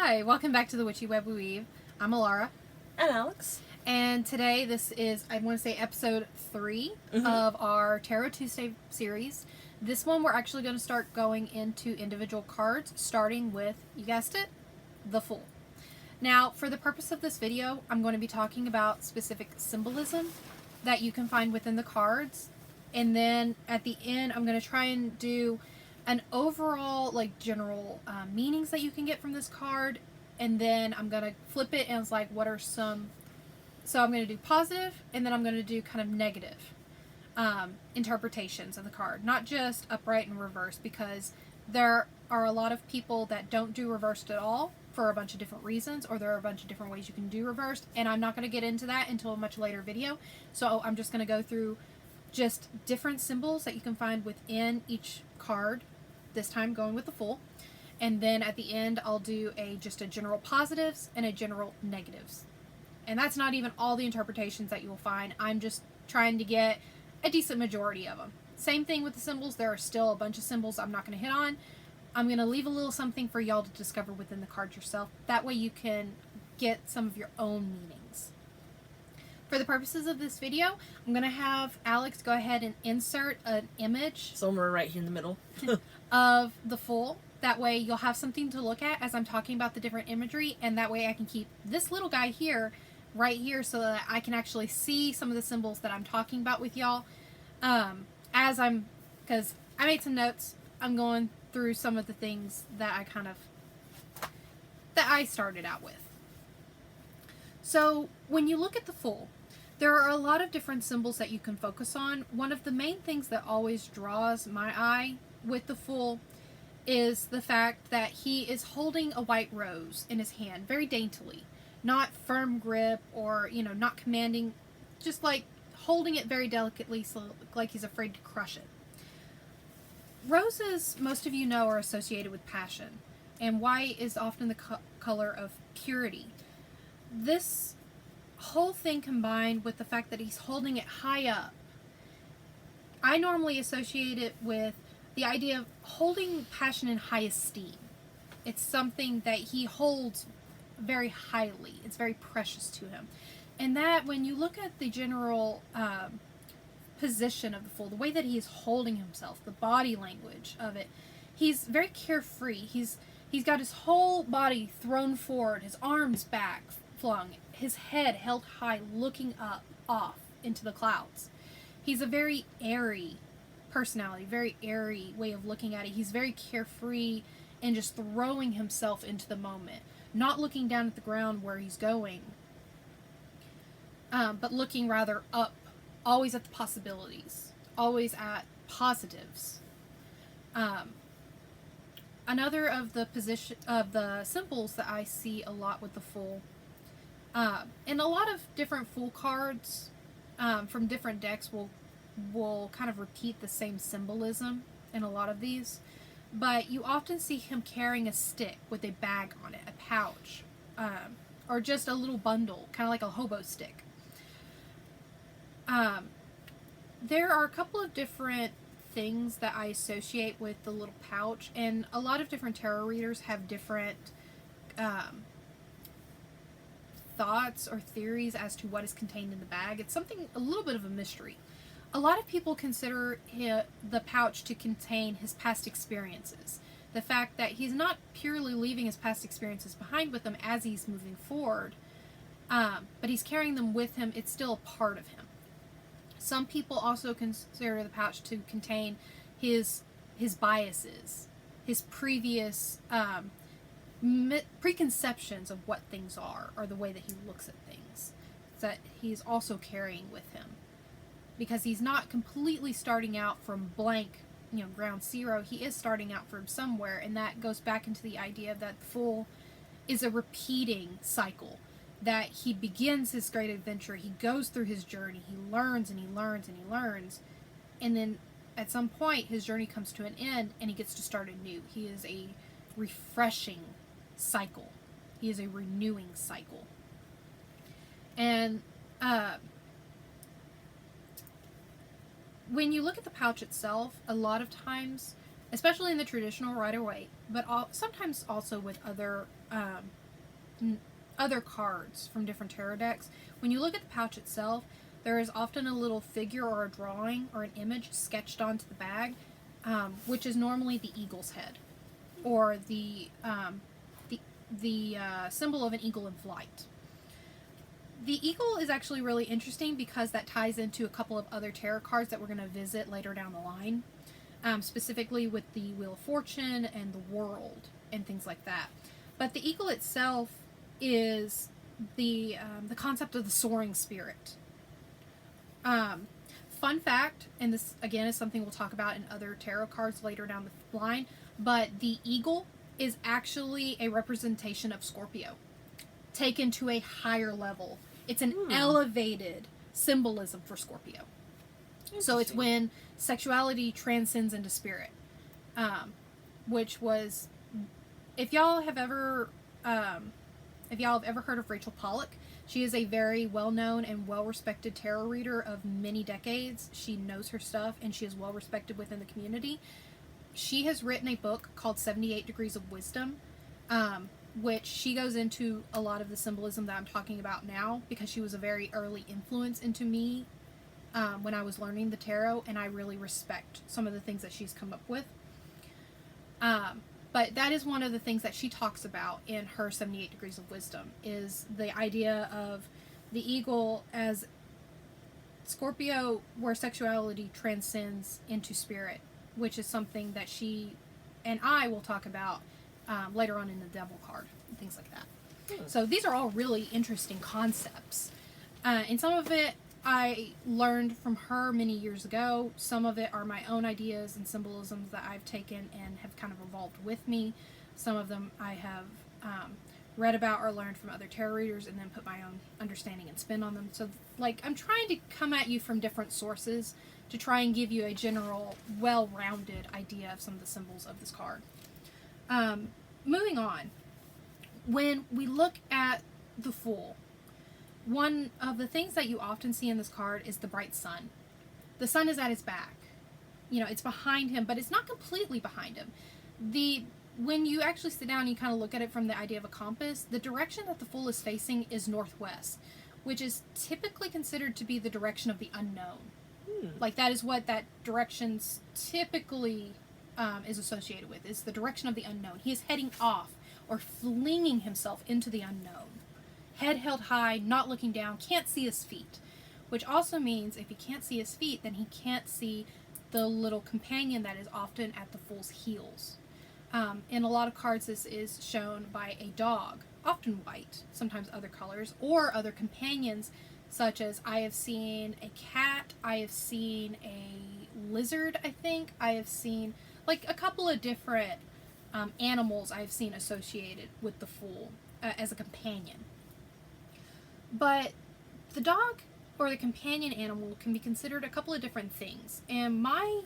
Hi, welcome back to the Witchy Web We Weave. I'm Alara. And Alex. And today this is, I want to say, episode 3 of our Tarot Tuesday series. This one we're actually going to start going into individual cards, starting with, you guessed it, the Fool. Now, for the purpose of this video, I'm going to be talking about specific symbolism that you can find within the cards. And then at the end, I'm going to try and do an overall, general meanings that you can get from this card. And then I'm going to flip it and it's like, what are some... So I'm going to do positive, and then I'm going to do kind of negative interpretations of the card. Not just upright and reversed, because there are a lot of people that don't do reversed at all for a bunch of different reasons, or there are a bunch of different ways you can do reversed, and I'm not going to get into that until a much later video. So I'm just going to go through just different symbols that you can find within each card, this time going with the Fool. And then at the end, I'll do just a general positives and a general negatives. And that's not even all the interpretations that you will find. I'm just trying to get a decent majority of them. Same thing with the symbols. There are still a bunch of symbols I'm not going to hit on. I'm going to leave a little something for y'all to discover within the cards yourself. That way you can get some of your own meanings. For the purposes of this video, I'm going to have Alex go ahead and insert an image. Somewhere right here in the middle. of the Fool. That way you'll have something to look at as I'm talking about the different imagery. And that way I can keep this little guy here right here so that I can actually see some of the symbols that I'm talking about with y'all because I made some notes. I'm going through some of the things that I started out with. So when you look at the Fool, there are a lot of different symbols that you can focus on. One of the main things that always draws my eye with the Fool is the fact that he is holding a white rose in his hand very daintily. Not firm grip or, not commanding, just like holding it very delicately, so like he's afraid to crush it. Roses, most of you know, are associated with passion, and white is often the color of purity. This whole thing combined with the fact that he's holding it high up, I normally associate it with the idea of holding passion in high esteem. It's something that he holds very highly. It's very precious to him. And that when you look at the general position of the Fool, the way that he's holding himself, the body language of it, he's very carefree. He's got his whole body thrown forward, his arms back flung, his head held high, looking up off into the clouds. He's a very airy personality, very airy way of looking at it. He's very carefree and just throwing himself into the moment. Not looking down at the ground where he's going, but looking rather up, always at the possibilities, always at positives. Another of the symbols that I see a lot with the Fool, and a lot of different Fool cards from different decks will kind of repeat the same symbolism in a lot of these. But you often see him carrying a stick with a bag on it, a pouch, or just a little bundle, kind of like a hobo stick. There are a couple of different things that I associate with the little pouch, and a lot of different tarot readers have different thoughts or theories as to what is contained in the bag. It's a little bit of a mystery. A lot of people consider the pouch to contain his past experiences. The fact that he's not purely leaving his past experiences behind with him as he's moving forward, but he's carrying them with him. It's still a part of him. Some people also consider the pouch to contain his biases, his previous preconceptions of what things are, or the way that he looks at things, that he's also carrying with him. Because he's not completely starting out from blank, ground zero. He is starting out from somewhere, and that goes back into the idea that the Fool is a repeating cycle. That he begins his great adventure, he goes through his journey, he learns and he learns and he learns, and then at some point his journey comes to an end and he gets to start anew. He is a refreshing cycle. He is a renewing cycle. And when you look at the pouch itself, a lot of times, especially in the traditional Rider-Waite, but sometimes also with other other cards from different tarot decks, when you look at the pouch itself, there is often a little figure or a drawing or an image sketched onto the bag, which is normally the eagle's head, or the symbol of an eagle in flight. The eagle is actually really interesting because that ties into a couple of other tarot cards that we're going to visit later down the line, specifically with the Wheel of Fortune and the World and things like that. But the eagle itself is the concept of the soaring spirit. Fun fact, and this again is something we'll talk about in other tarot cards later down the line, but the eagle is actually a representation of Scorpio, taken to a higher level. It's an elevated symbolism for Scorpio. So it's when sexuality transcends into spirit, which was, if y'all have ever heard of Rachel Pollack, she is a very well-known and well-respected tarot reader of many decades. She knows her stuff, and she is well-respected within the community. She has written a book called 78 Degrees of Wisdom, which she goes into a lot of the symbolism that I'm talking about now, because she was a very early influence into me when I was learning the tarot, and I really respect some of the things that she's come up with. But that is one of the things that she talks about in her 78 Degrees of Wisdom, is the idea of the eagle as Scorpio, where sexuality transcends into spirit, which is something that she and I will talk about later on in the Devil card and things like that. So these are all really interesting concepts. And some of it I learned from her many years ago. Some of it are my own ideas and symbolisms that I've taken and have kind of evolved with me. Some of them I have read about or learned from other tarot readers and then put my own understanding and spin on them. So, like, I'm trying to come at you from different sources to try and give you a general, well-rounded idea of some of the symbols of this card. Moving on. When we look at the Fool, one of the things that you often see in this card is the bright sun. The sun is at his back. You know, it's behind him, but it's not completely behind him. When you actually sit down and you kind of look at it from the idea of a compass, the direction that the Fool is facing is northwest, which is typically considered to be the direction of the unknown. Like, that is what that direction's typically is associated with, is the direction of the unknown. He is heading off or flinging himself into the unknown. Head held high, not looking down, can't see his feet. Which also means if he can't see his feet, then he can't see the little companion that is often at the Fool's heels. In a lot of cards, this is shown by a dog, often white, sometimes other colors, or other companions, such as I have seen a cat, I have seen a lizard, I think, I have seen, like, a couple of different animals I've seen associated with the Fool as a companion. But the dog or the companion animal can be considered a couple of different things. And one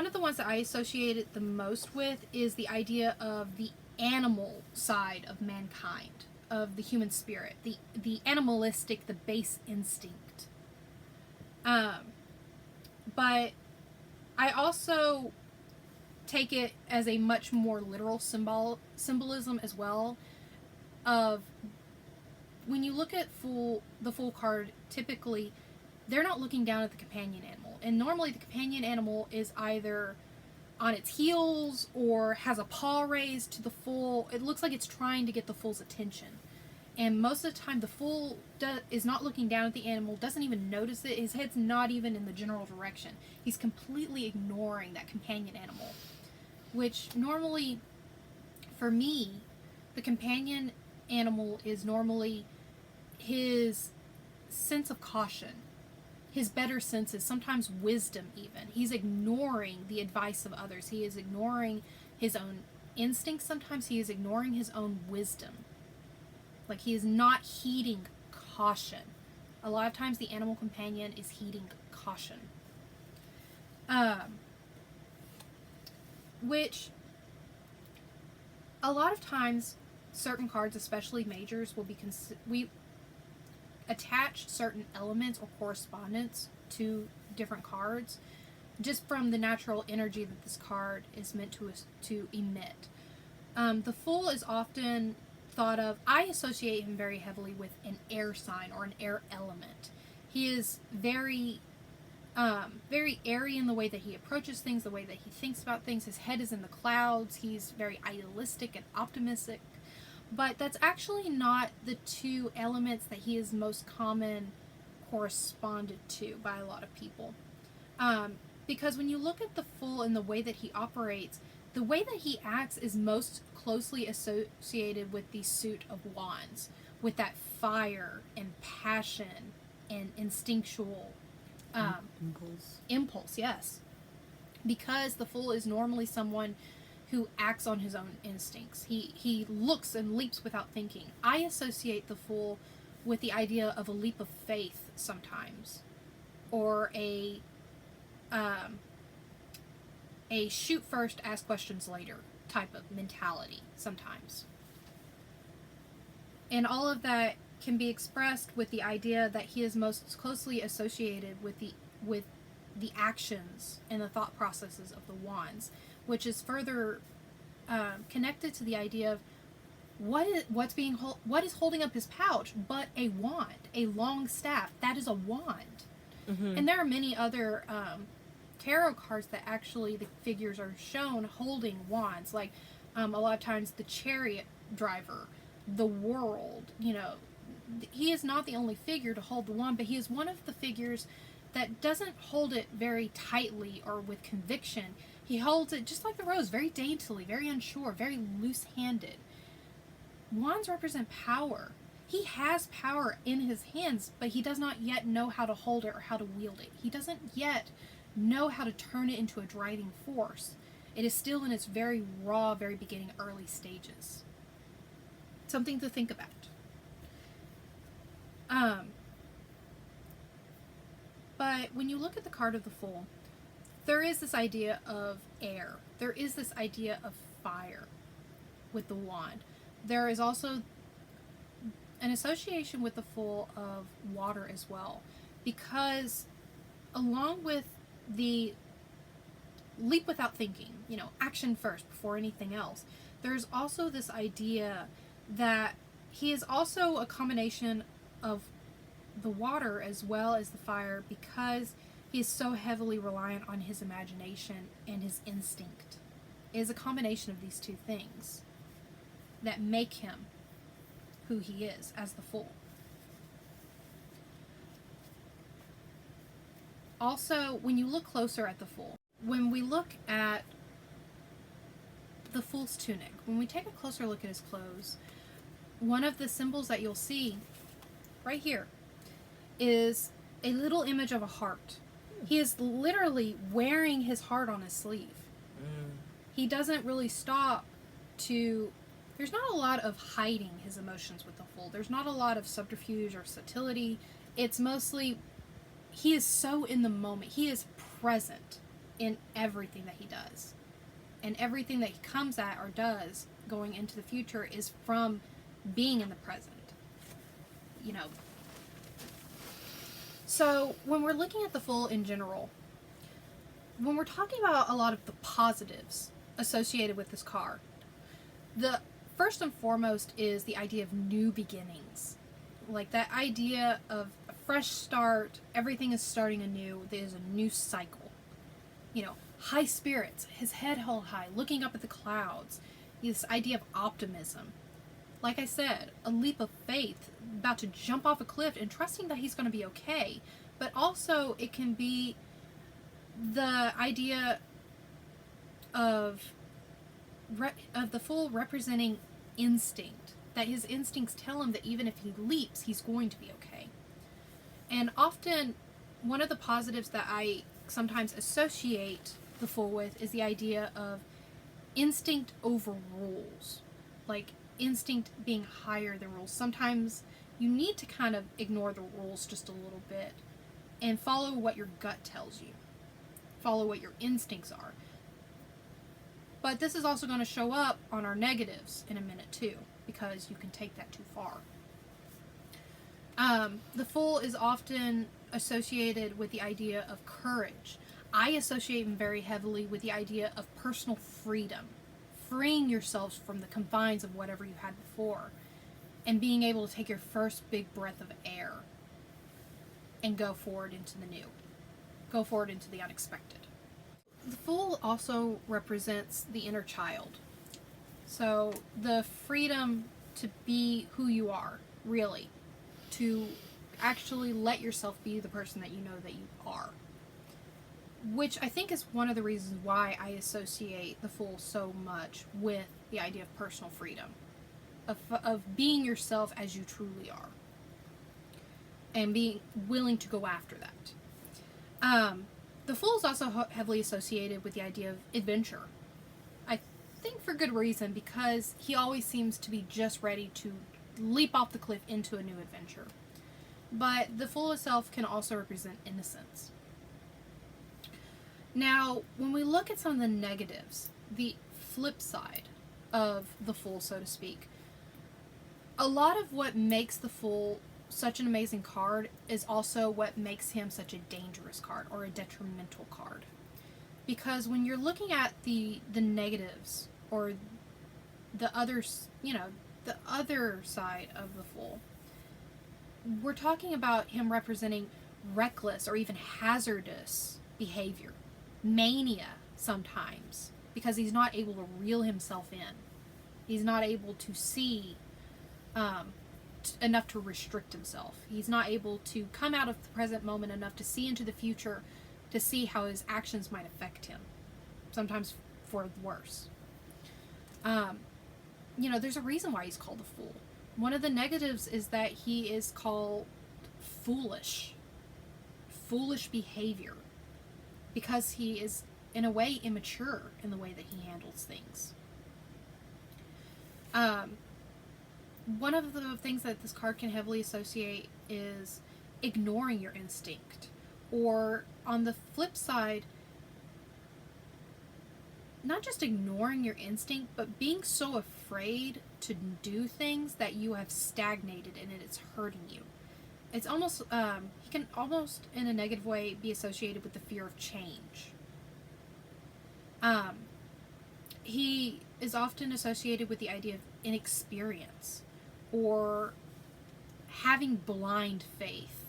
of the ones that I associate it the most with is the idea of the animal side of mankind, of the human spirit, the animalistic, the base instinct. But I also take it as a much more literal symbolism as well, of when you look at the Fool card, typically they're not looking down at the companion animal. And normally the companion animal is either on its heels or has a paw raised to the Fool. It looks like it's trying to get the Fool's attention. And most of the time the Fool is not looking down at the animal, doesn't even notice it. His head's not even in the general direction. He's completely ignoring that companion animal. Which normally, for me, the companion animal is normally his sense of caution, his better senses, sometimes wisdom even. He's ignoring the advice of others. He is ignoring his own instincts. Sometimes he is ignoring his own wisdom. Like, he is not heeding caution. A lot of times the animal companion is heeding caution. Which, a lot of times, certain cards, especially majors, will be we attach certain elements or correspondence to different cards just from the natural energy that this card is meant to emit. The Fool is often thought of, I associate him very heavily with an air sign or an air element. He is very very airy in the way that he approaches things, the way that he thinks about things. His head is in the clouds. He's very idealistic and optimistic. But that's actually not the two elements that he is most common corresponded to by a lot of people. Because when you look at the Fool and the way that he operates, the way that he acts is most closely associated with the suit of Wands, with that fire and passion and instinctual impulse, yes. Because the Fool is normally someone who acts on his own instincts. He looks and leaps without thinking. I associate the Fool with the idea of a leap of faith sometimes, or a shoot first, ask questions later type of mentality sometimes. And all of that can be expressed with the idea that he is most closely associated with the actions and the thought processes of the Wands, which is further connected to the idea of what is holding up his pouch but a wand, a long staff. That is a wand. Mm-hmm. And there are many other tarot cards that actually the figures are shown holding wands, like a lot of times the Chariot driver, the World. He is not the only figure to hold the wand, but he is one of the figures that doesn't hold it very tightly or with conviction. He holds it just like the Rose, very daintily, very unsure, very loose-handed. Wands represent power. He has power in his hands, but he does not yet know how to hold it or how to wield it. He doesn't yet know how to turn it into a driving force. It is still in its very raw, very beginning, early stages. Something to think about. But when you look at the card of the Fool, there is this idea of air. There is this idea of fire with the wand. There is also an association with the Fool of water as well, because along with the leap without thinking, action first before anything else, there's also this idea that he is also a combination of the water as well as the fire, because he is so heavily reliant on his imagination and his instinct. It is a combination of these two things that make him who he is as the Fool. Also, when you look closer at the Fool, when we look at the Fool's tunic, when we take a closer look at his clothes, one of the symbols that you'll see right here is a little image of a heart. He is literally wearing his heart on his sleeve. He doesn't really stop to... There's not a lot of hiding his emotions with the Fool. There's not a lot of subterfuge or subtlety. It's mostly... He is so in the moment. He is present in everything that he does. And everything that he comes at or does going into the future is from being in the present. So when we're looking at the Fool in general, when we're talking about a lot of the positives associated with this card, the first and foremost is the idea of new beginnings. Like that idea of a fresh start, everything is starting anew, there's a new cycle. High spirits, his head held high, looking up at the clouds. This idea of optimism. Like I said, a leap of faith, about to jump off a cliff and trusting that he's going to be okay. But also, it can be the idea of the Fool representing instinct. That his instincts tell him that even if he leaps, he's going to be okay. And often, one of the positives that I sometimes associate the Fool with is the idea of instinct over rules. Like, instinct being higher than rules. Sometimes you need to kind of ignore the rules just a little bit and follow what your gut tells you. Follow what your instincts are. But this is also going to show up on our negatives in a minute too, because you can take that too far. The Fool is often associated with the idea of courage. I associate him very heavily with the idea of personal freedom. freeing yourselves from the confines of whatever you had before, and being able to take your first big breath of air and go forward into the new, go forward into the unexpected. The Fool also represents the inner child. So the freedom to be who you are, really, to actually let yourself be the person that you know that you are. Which I think is one of the reasons why I associate the Fool so much with the idea of personal freedom. Of being yourself as you truly are. And being willing to go after that. The Fool is also heavily associated with the idea of adventure. I think for good reason, because he always seems to be just ready to leap off the cliff into a new adventure. But the Fool itself can also represent innocence. Now, when we look at some of the negatives, the flip side of the Fool, so to speak, a lot of what makes the Fool such an amazing card is also what makes him such a dangerous card, or a detrimental card. Because when you're looking at the negatives, or the others, the other side of the Fool, we're talking about him representing reckless or even hazardous behavior. Mania, sometimes, because he's not able to reel himself in. He's not able to see enough to restrict himself. He's not able to come out of the present moment enough to see into the future, to see how his actions might affect him. Sometimes for the worse. There's a reason why he's called a fool. One of the negatives is that he is called foolish. Foolish behavior. Because he is, in a way, immature in the way that he handles things. One of the things that this card can heavily associate is ignoring your instinct. Or, on the flip side, not just ignoring your instinct, but being so afraid to do things that you have stagnated and it's hurting you. It's almost, he can almost, in a negative way, be associated with the fear of change. He is often associated with the idea of inexperience, or having blind faith,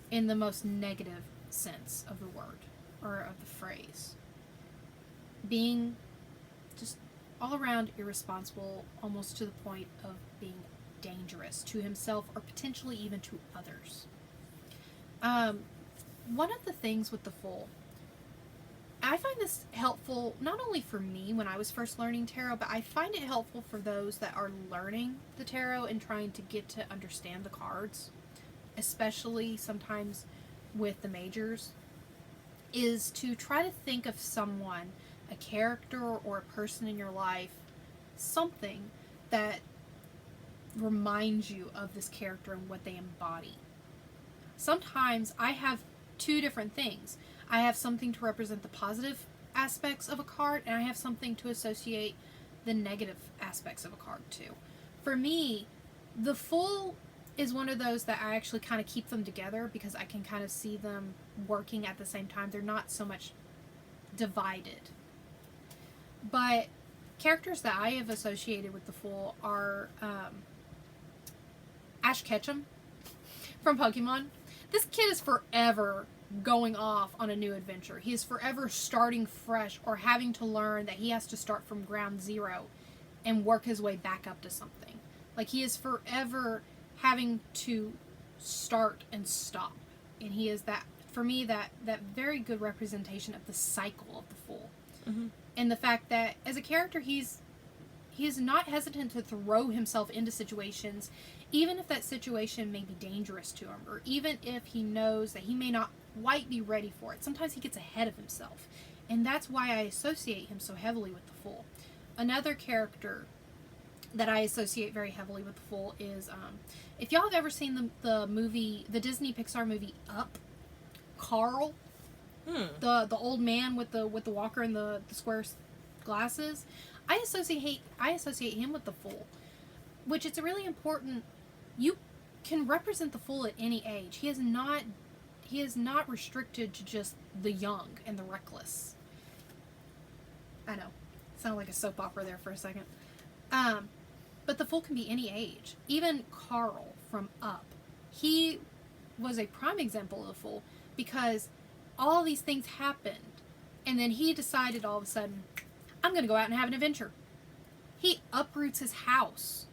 in the most negative sense of the word, or of the phrase. Being just all around irresponsible, almost to the point of being dangerous to himself, or potentially even to others. One of the things with the Fool, I find this helpful not only for me when I was first learning tarot, but I find it helpful for those that are learning the tarot and trying to get to understand the cards, especially sometimes with the majors, is to try to think of someone, a character or a person in your life, something that reminds you of this character and what they embody. Sometimes I have two different things. I have something to represent the positive aspects of a card, and I have something to associate the negative aspects of a card too. For me, the Fool is one of those that I actually kind of keep them together, because I can kind of see them working at the same time. They're not so much divided. But characters that I have associated with the Fool are Ash Ketchum from Pokemon. This kid is forever going off on a new adventure. He is forever starting fresh, or having to learn that he has to start from ground zero and work his way back up to something. Like, he is forever having to start and stop. And he is that, for me, that very good representation of the cycle of the Fool. Mm-hmm. And the fact that as a character, he is not hesitant to throw himself into situations, even if that situation may be dangerous to him, or even if he knows that he may not quite be ready for it. Sometimes he gets ahead of himself. And that's why I associate him so heavily with the Fool. Another character that I associate very heavily with the Fool is, if y'all have ever seen the movie, the Disney Pixar movie Up, Carl, the old man with the walker and the square glasses, I associate him with the Fool, which it's really important. You can represent the Fool at any age. He is not restricted to just the young and the reckless. I know, Sounded like a soap opera there for a second. But the Fool can be any age. Even Carl from Up. He was a prime example of the Fool because all these things happened. And then he decided all of a sudden, I'm going to go out and have an adventure. He uproots his house,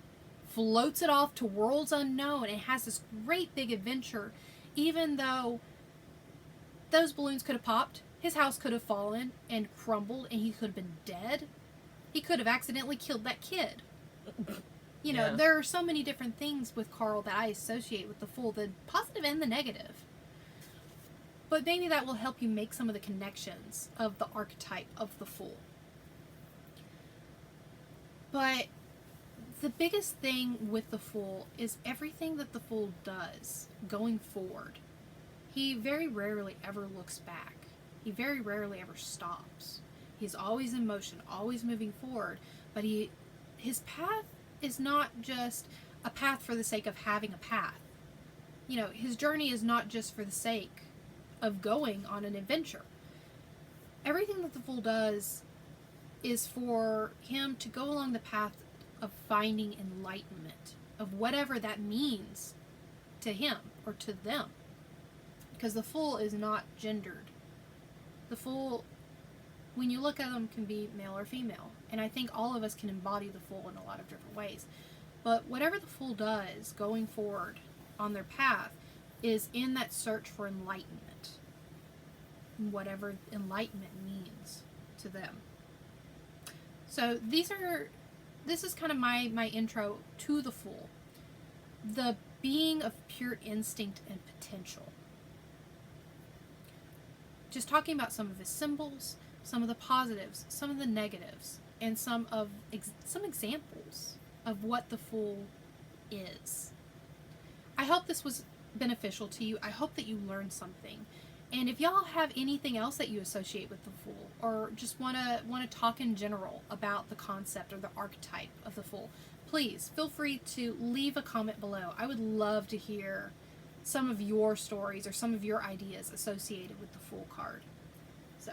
floats it off to worlds unknown, and has this great big adventure. Even though those balloons could have popped, his house could have fallen and crumbled, and he could have been dead. He could have accidentally killed that kid. You know, there are so many different things with Carl that I associate with the Fool, the positive and the negative. But maybe that will help you make some of the connections of the archetype of the Fool. But the biggest thing with the Fool is everything that the Fool does going forward. He very rarely ever looks back. He very rarely ever stops. He's always in motion, always moving forward. But his path is not just a path for the sake of having a path. You know, his journey is not just for the sake of going on an adventure. Everything that the Fool does is for him to go along the path of finding enlightenment, of whatever that means to him or to them. Because the Fool is not gendered. The Fool, when you look at them, can be male or female. And I think all of us can embody the Fool in a lot of different ways. But whatever the Fool does going forward on their path is in that search for enlightenment. Whatever enlightenment means to them. So this is kind of my intro to the Fool. The being of pure instinct and potential. Just talking about some of his symbols, some of the positives, some of the negatives, and some examples of what the Fool is. I hope this was beneficial to you. I hope that you learned something. And if y'all have anything else that you associate with the Fool, or just want to talk in general about the concept or the archetype of the Fool, please feel free to leave a comment below. I would love to hear some of your stories or some of your ideas associated with the Fool card. So,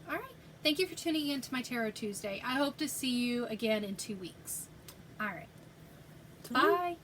all right. Thank you for tuning in to my Tarot Tuesday. I hope to see you again in 2 weeks. All right. Bye.